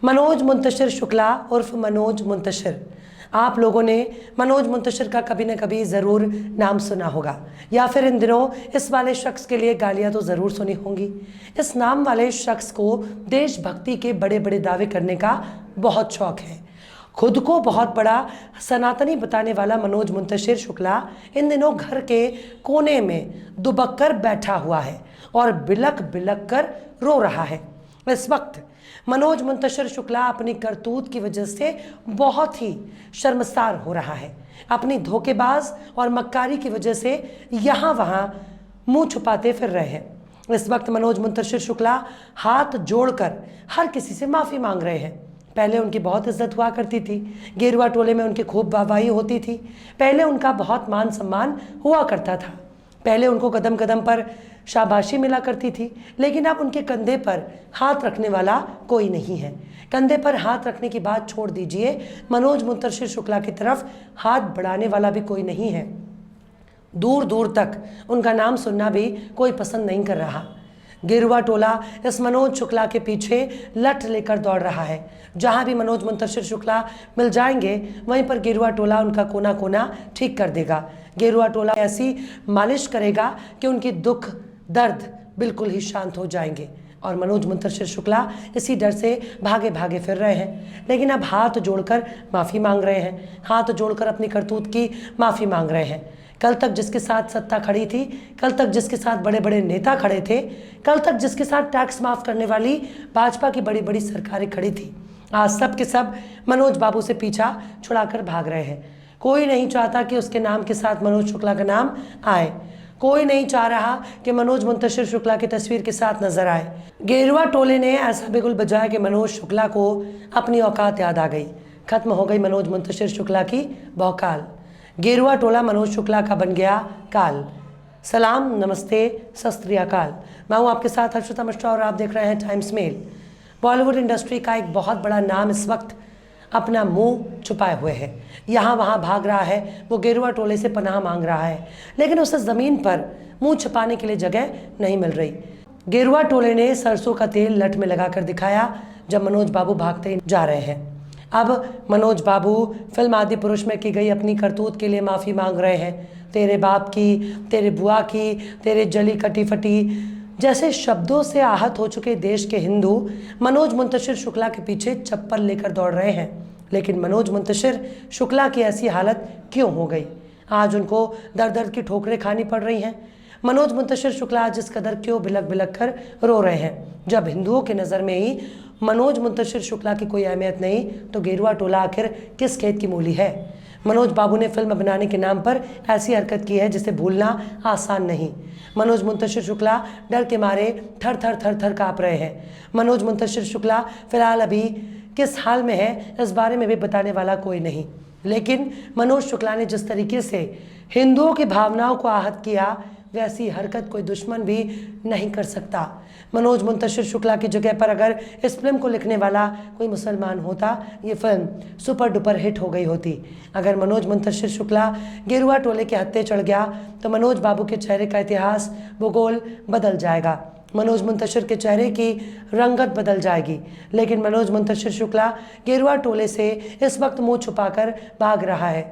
मनोज मुंतशिर शुक्ला उर्फ मनोज मुंतशिर। आप लोगों ने मनोज मुंतशिर का कभी न कभी ज़रूर नाम सुना होगा, या फिर इन दिनों इस वाले शख्स के लिए गालियाँ तो ज़रूर सुनी होंगी। इस नाम वाले शख्स को देशभक्ति के बड़े बड़े दावे करने का बहुत शौक है। खुद को बहुत बड़ा सनातनी बताने वाला मनोज मुंतशिर शुक्ला इन दिनों घर के कोने में दुबक कर बैठा हुआ है और बिलक बिलक कर रो रहा है। इस वक्त मनोज मुंतशिर शुक्ला अपनी करतूत की वजह से बहुत ही शर्मसार हो रहा है। अपनी धोखेबाज और मक्कारी की वजह से यहाँ वहाँ मुंह छुपाते फिर रहे हैं। इस वक्त मनोज मुंतशिर शुक्ला हाथ जोड़कर हर किसी से माफ़ी मांग रहे हैं। पहले उनकी बहुत इज्जत हुआ करती थी, गेरुआ टोले में उनकी खूब वाहवाही होती थी। पहले उनका बहुत मान सम्मान हुआ करता था। पहले उनको कदम कदम पर शाबाशी मिला करती थी, लेकिन अब उनके कंधे पर हाथ रखने वाला कोई नहीं है। कंधे पर हाथ रखने की बात छोड़ दीजिए, मनोज मुंतशिर शुक्ला की तरफ हाथ बढ़ाने वाला भी कोई नहीं है। दूर दूर तक उनका नाम सुनना भी कोई पसंद नहीं कर रहा। गेरुआ टोला इस मनोज शुक्ला के पीछे लठ लेकर दौड़ रहा है। जहां भी मनोज मुंतशिर शुक्ला मिल जाएंगे, वहीं पर गेरुआ टोला उनका कोना कोना ठीक कर देगा। गेरुआ टोला ऐसी मालिश करेगा कि उनकी दुख दर्द बिल्कुल ही शांत हो जाएंगे। और मनोज मुंतशिर शुक्ला इसी डर से भागे भागे फिर रहे हैं, लेकिन अब हाथ जोड़कर माफ़ी मांग रहे हैं। हाथ जोड़कर अपनी करतूत की माफ़ी मांग रहे हैं। कल तक जिसके साथ सत्ता खड़ी थी, कल तक जिसके साथ बड़े बड़े नेता खड़े थे, कल तक जिसके साथ टैक्स माफ़ करने वाली भाजपा की बड़ी बड़ी सरकारें खड़ी थी, आज सब के सब मनोज बाबू से पीछा छुड़ाकर भाग रहे हैं। कोई नहीं चाहता कि उसके नाम के साथ मनोज शुक्ला का नाम आए। कोई नहीं चाह रहा कि मनोज मुंतशिर शुक्ला की तस्वीर के साथ नजर आए। गेरुआ टोले ने ऐसा बिगुल बजाया कि मनोज शुक्ला को अपनी औकात याद आ गई। खत्म हो गई मनोज मुंतशिर शुक्ला की भौकाल। गेरुआ टोला मनोज शुक्ला का बन गया काल। सलाम, नमस्ते, सत श्री अकाल। मैं हूँ आपके साथ हर्षिता मिश्रा और आप देख रहे हैं टाइम्स मेल। बॉलीवुड इंडस्ट्री का एक बहुत बड़ा नाम इस वक्त अपना मुंह छुपाए हुए है, यहाँ वहाँ भाग रहा है। वो गेरुआ टोले से पनाह मांग रहा है, लेकिन उसे ज़मीन पर मुंह छुपाने के लिए जगह नहीं मिल रही। गेरुआ टोले ने सरसों का तेल लठ में लगाकर दिखाया जब मनोज बाबू भागते जा रहे हैं। अब मनोज बाबू फिल्म आदि पुरुष में की गई अपनी करतूत के लिए माफ़ी मांग रहे हैं। तेरे बाप की, तेरे बुआ की, तेरे जली कटी फटी जैसे शब्दों से आहत हो चुके देश के हिंदू मनोज मुंतशिर शुक्ला के पीछे चप्पल लेकर दौड़ रहे हैं। लेकिन मनोज मुंतशिर शुक्ला की ऐसी हालत क्यों हो गई? आज उनको दर दर की ठोकरें खानी पड़ रही हैं। मनोज मुंतशिर शुक्ला आज इस कदर क्यों बिलक बिलक कर रो रहे हैं? जब हिंदुओं के नज़र में ही मनोज मुंतशिर शुक्ला की कोई अहमियत नहीं, तो गेरुआ टोला आखिर किस खेत की मूली है? मनोज बाबू ने फिल्म बनाने के नाम पर ऐसी हरकत की है जिसे भूलना आसान नहीं। मनोज मुंतशिर शुक्ला डर के मारे थर थर थर थर काँप रहे हैं। मनोज मुंतशिर शुक्ला फिलहाल अभी किस हाल में है, इस बारे में भी बताने वाला कोई नहीं। लेकिन मनोज शुक्ला ने जिस तरीके से हिंदुओं की भावनाओं को आहत किया, वैसी हरकत कोई दुश्मन भी नहीं कर सकता। मनोज मुंतशिर शुक्ला की जगह पर अगर इस फिल्म को लिखने वाला कोई मुसलमान होता, ये फिल्म सुपर डुपर हिट हो गई होती। अगर मनोज मुंतशिर शुक्ला गेरुआ टोले के हत्थे चढ़ गया, तो मनोज बाबू के चेहरे का इतिहास, भूगोल बदल जाएगा। मनोज मुंतशिर के चेहरे की रंगत बदल जाएगी। लेकिन मनोज मुंतशिर शुक्ला गेरुआ टोले से इस वक्त मुँह छुपाकर भाग रहा है।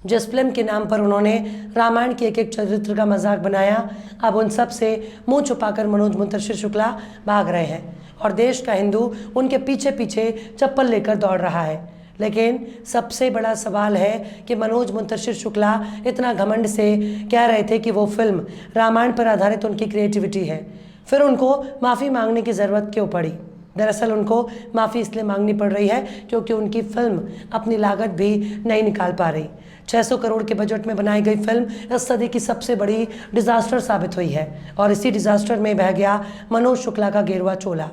जिस फिल्म के नाम पर उन्होंने रामायण के एक एक चरित्र का मजाक बनाया, अब उन सब से मुंह छुपाकर मनोज मुंतशिर शुक्ला भाग रहे हैं और देश का हिंदू उनके पीछे पीछे चप्पल लेकर दौड़ रहा है। लेकिन सबसे बड़ा सवाल है कि मनोज मुंतशिर शुक्ला इतना घमंड से कह रहे थे कि वो फिल्म रामायण पर आधारित उनकी क्रिएटिविटी है, फिर उनको माफ़ी मांगने की ज़रूरत क्यों पड़ी? दरअसल उनको माफ़ी इसलिए मांगनी पड़ रही है क्योंकि उनकी फिल्म अपनी लागत भी नहीं निकाल पा रही। 600 करोड़ के बजट में बनाई गई फिल्म इस सदी की सबसे बड़ी डिज़ास्टर साबित हुई है और इसी डिज़ास्टर में बह गया मनोज शुक्ला का गेरुआ चोला।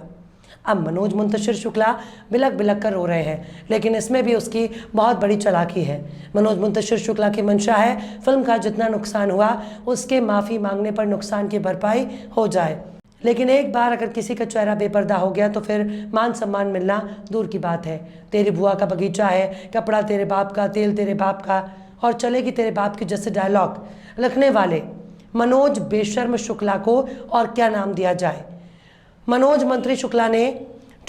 अब मनोज मुंतशिर शुक्ला बिलक बिलक कर रो रहे हैं, लेकिन इसमें भी उसकी बहुत बड़ी चालाकी है। मनोज मुंतशिर शुक्ला की मंशा है फिल्म का जितना नुकसान हुआ उसके माफ़ी मांगने पर नुकसान की भरपाई हो जाए। लेकिन एक बार अगर किसी का चेहरा बेपर्दा हो गया तो फिर मान सम्मान मिलना दूर की बात है। तेरी बुआ का बगीचा है, कपड़ा तेरे बाप का, तेल तेरे बाप का और चलेगी तेरे बाप के जैसे डायलॉग लिखने वाले मनोज बेशर्म शुक्ला को और क्या नाम दिया जाए। मनोज मंत्री शुक्ला ने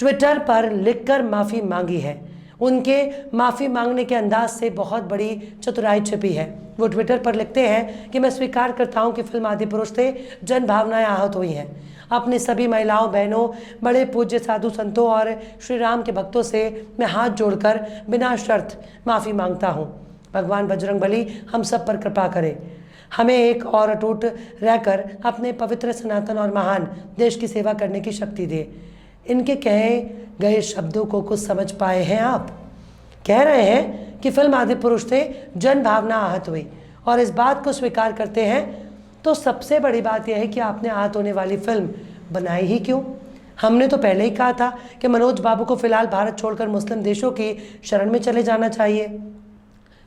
ट्विटर पर लिखकर माफ़ी मांगी है। उनके माफ़ी मांगने के अंदाज से बहुत बड़ी चतुराई छिपी है। वो ट्विटर पर लिखते हैं कि मैं स्वीकार करता हूं कि फिल्म आदिपुरुष से जन भावनाएं आहत हुई हैं। अपनी सभी महिलाओं, बहनों, बड़े पूज्य साधु संतों और श्री राम के भक्तों से मैं हाथ जोड़कर बिना शर्त माफ़ी मांगता हूं। भगवान बजरंगबली हम सब पर कृपा करे, हमें एक और अटूट रहकर अपने पवित्र, सनातन और महान देश की सेवा करने की शक्ति दे। इनके कहे गए शब्दों को कुछ समझ पाए हैं आप? कह रहे हैं कि फिल्म आदिपुरुष से जन भावना आहत हुई और इस बात को स्वीकार करते हैं, तो सबसे बड़ी बात यह है कि आपने आहत होने वाली फिल्म बनाई ही क्यों? हमने तो पहले ही कहा था कि मनोज बाबू को फिलहाल भारत छोड़कर मुस्लिम देशों की शरण में चले जाना चाहिए,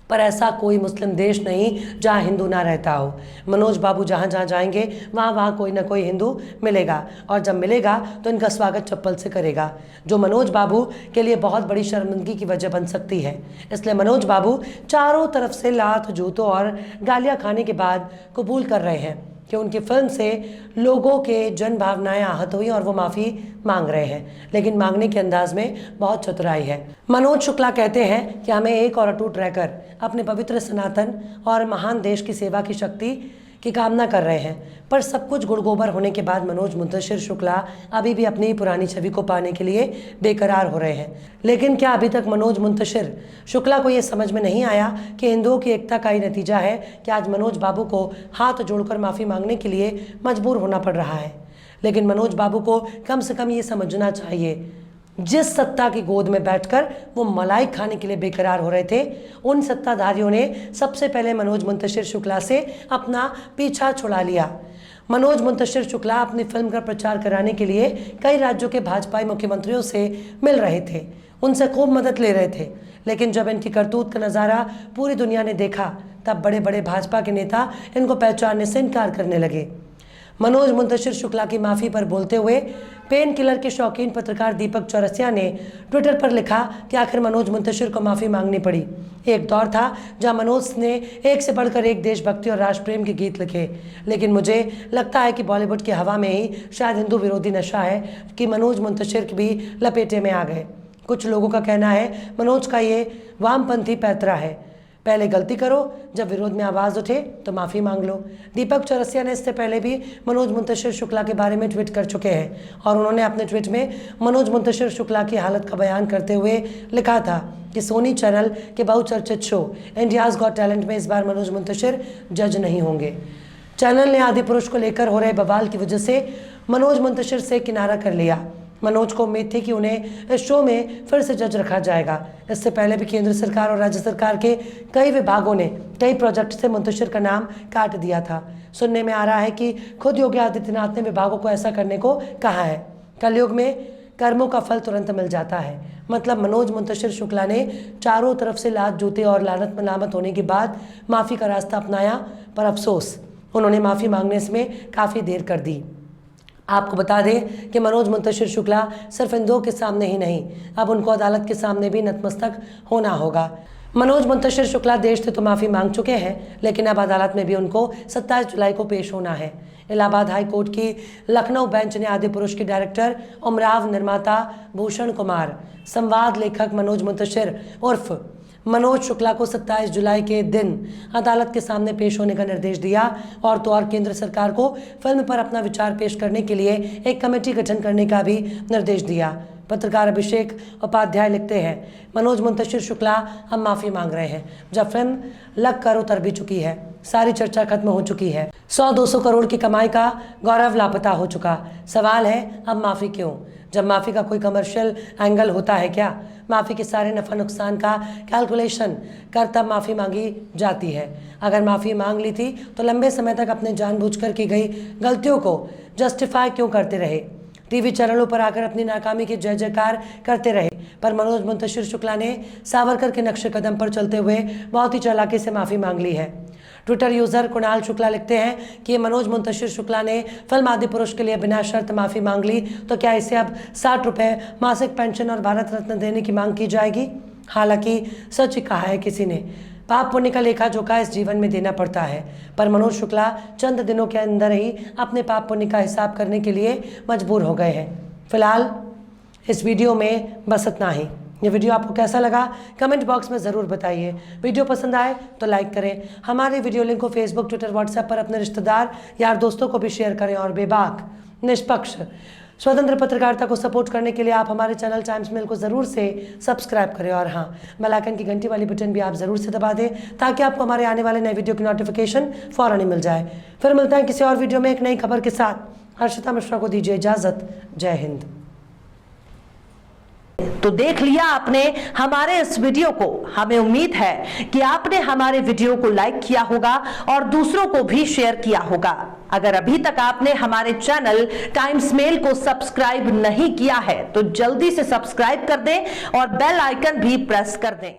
पर ऐसा कोई मुस्लिम देश नहीं जहां हिंदू ना रहता हो। मनोज बाबू जहां जहां जाएंगे वहां कोई ना कोई हिंदू मिलेगा, और जब मिलेगा तो इनका स्वागत चप्पल से करेगा, जो मनोज बाबू के लिए बहुत बड़ी शर्मिंदगी की वजह बन सकती है। इसलिए मनोज बाबू चारों तरफ से लात, जूतों और गालियां खाने के बाद कबूल कर रहे हैं कि उनकी फिल्म से लोगों के जन भावनाएं आहत हुई और वो माफ़ी मांग रहे हैं, लेकिन मांगने के अंदाज में बहुत चतुराई है। मनोज शुक्ला कहते हैं कि हमें एक और अटूट रहकर अपने पवित्र, सनातन और महान देश की सेवा की शक्ति की कामना कर रहे हैं, पर सब कुछ गुड़गोबर होने के बाद मनोज मुंतशिर शुक्ला अभी भी अपनी पुरानी छवि को पाने के लिए बेकरार हो रहे हैं। लेकिन क्या अभी तक मनोज मुंतशिर शुक्ला को ये समझ में नहीं आया कि हिंदुओं की एकता का ही नतीजा है कि आज मनोज बाबू को हाथ जोड़कर माफ़ी मांगने के लिए मजबूर होना पड़ रहा है? लेकिन मनोज बाबू को कम से कम ये समझना चाहिए, जिस सत्ता की गोद में बैठकर वो मलाई खाने के लिए बेकरार हो रहे थे, उन सत्ताधारियों ने सबसे पहले मनोज मुंतशिर शुक्ला से अपना पीछा छुड़ा लिया। मनोज मुंतशिर शुक्ला अपनी फिल्म का प्रचार कराने के लिए कई राज्यों के भाजपाई मुख्यमंत्रियों से मिल रहे थे, उनसे खूब मदद ले रहे थे, लेकिन जब इनकी करतूत का नज़ारा पूरी दुनिया ने देखा, तब बड़े बड़े भाजपा के नेता इनको पहचानने से इनकार करने लगे। मनोज मुंतशिर शुक्ला की माफ़ी पर बोलते हुए पेन किलर के शौकीन पत्रकार दीपक चौरसिया ने ट्विटर पर लिखा कि आखिर मनोज मुंतशिर को माफ़ी मांगनी पड़ी। एक दौर था जहां मनोज ने एक से बढ़कर एक देशभक्ति और राष्ट्र प्रेम के गीत लिखे, लेकिन मुझे लगता है कि बॉलीवुड की हवा में ही शायद हिंदू विरोधी नशा है कि मनोज मुंतशिर भी लपेटे में आ गए। कुछ लोगों का कहना है मनोज का ये वामपंथी पैतरा है, पहले गलती करो, जब विरोध में आवाज़ उठे तो माफ़ी मांग लो। दीपक चौरसिया ने इससे पहले भी मनोज मुंतशिर शुक्ला के बारे में ट्वीट कर चुके हैं और उन्होंने अपने ट्वीट में मनोज मुंतशिर शुक्ला की हालत का बयान करते हुए लिखा था कि सोनी चैनल के बहुचर्चित शो इंडियाज़ गॉट टैलेंट में इस बार मनोज मुंतशिर जज नहीं होंगे। चैनल ने आदिपुरुष को लेकर हो रहे बवाल की वजह से मनोज मुंतशिर से किनारा कर लिया। मनोज को उम्मीद थी कि उन्हें इस शो में फिर से जज रखा जाएगा। इससे पहले भी केंद्र सरकार और राज्य सरकार के कई विभागों ने कई प्रोजेक्ट से मुंतशिर का नाम काट दिया था। सुनने में आ रहा है कि खुद योगी आदित्यनाथ ने विभागों को ऐसा करने को कहा है। कलयुग में कर्मों का फल तुरंत मिल जाता है। मतलब मनोज मुंतशिर शुक्ला ने चारों तरफ से लात, जूते और लानत मलामत होने के बाद माफ़ी का रास्ता अपनाया, पर अफसोस उन्होंने माफ़ी मांगने में काफ़ी देर कर दी। आपको बता दें कि मनोज मुंतशिर शुक्ला सिर्फ हिंदुओं के सामने ही नहीं, अब उनको अदालत के सामने भी नतमस्तक होना होगा। मनोज मुंतशिर शुक्ला देश से तो माफ़ी मांग चुके हैं, लेकिन अब अदालत में भी उनको 27 जुलाई को पेश होना है। इलाहाबाद हाई कोर्ट की लखनऊ बेंच ने आदिपुरुष के डायरेक्टर उमराव, निर्माता भूषण कुमार, संवाद लेखक मनोज मुंतशिर उर्फ मनोज शुक्ला को 27 जुलाई के दिन अदालत के सामने पेश होने का निर्देश दिया और तो और केंद्र सरकार को फिल्म पर अपना विचार पेश करने के लिए एक कमेटी गठन करने का भी निर्देश दिया। पत्रकार अभिषेक उपाध्याय लिखते हैं, मनोज मुंतशिर शुक्ला हम माफ़ी मांग रहे हैं, जब फिल्म लग कर उतर भी चुकी है, सारी चर्चा खत्म हो चुकी है, 100-200 करोड़ की कमाई का गौरव लापता हो चुका। सवाल है अब माफ़ी क्यों? जब माफ़ी का कोई कमर्शियल एंगल होता है क्या? माफ़ी के सारे नफ़ा नुकसान का कैलकुलेशन कर तब माफ़ी मांगी जाती है। अगर माफ़ी मांग ली थी तो लंबे समय तक अपने जानबूझकर की गई गलतियों को जस्टिफाई क्यों करते रहे? टीवी चैनलों पर आकर अपनी नाकामी की जय जयकार करते रहे, पर मनोज मुंतशिर शुक्ला ने सावरकर के नक्शे कदम पर चलते हुए बहुत ही चालाकी से माफ़ी मांग ली है। ट्विटर यूज़र कुणाल शुक्ला लिखते हैं कि मनोज मुंतशिर शुक्ला ने फिल्म आदिपुरुष के लिए बिना शर्त माफ़ी मांग ली, तो क्या इसे अब 60 रुपये मासिक पेंशन और भारत रत्न देने की मांग की जाएगी? हालांकि सच ही कहा है किसी ने, पाप पुण्य का लेखा जोखा इस जीवन में देना पड़ता है, पर मनोज शुक्ला चंद दिनों के अंदर ही अपने पाप पुण्य का हिसाब करने के लिए मजबूर हो गए हैं। फिलहाल इस वीडियो में बस इतना ही। ये वीडियो आपको कैसा लगा कमेंट बॉक्स में ज़रूर बताइए। वीडियो पसंद आए तो लाइक करें। हमारे वीडियो लिंक को फेसबुक, ट्विटर, व्हाट्सएप पर अपने रिश्तेदार, यार, दोस्तों को भी शेयर करें। और बेबाक, निष्पक्ष, स्वतंत्र पत्रकारिता को सपोर्ट करने के लिए आप हमारे चैनल टाइम्स मेल को ज़रूर से सब्सक्राइब करें। और हाँ, बेल आइकन की घंटी वाली बटन भी आप ज़रूर से दबा दें ताकि आपको हमारे आने वाले नए वीडियो की नोटिफिकेशन फ़ौरन ही मिल जाए। फिर मिलते हैं किसी और वीडियो में एक नई खबर के साथ। हर्षिता मिश्रा को दीजिए इजाज़त। जय हिंद। तो देख लिया आपने हमारे इस वीडियो को। हमें उम्मीद है कि आपने हमारे वीडियो को लाइक किया होगा और दूसरों को भी शेयर किया होगा। अगर अभी तक आपने हमारे चैनल टाइम्स मेल को सब्सक्राइब नहीं किया है तो जल्दी से सब्सक्राइब कर दें और बेल आइकन भी प्रेस कर दें।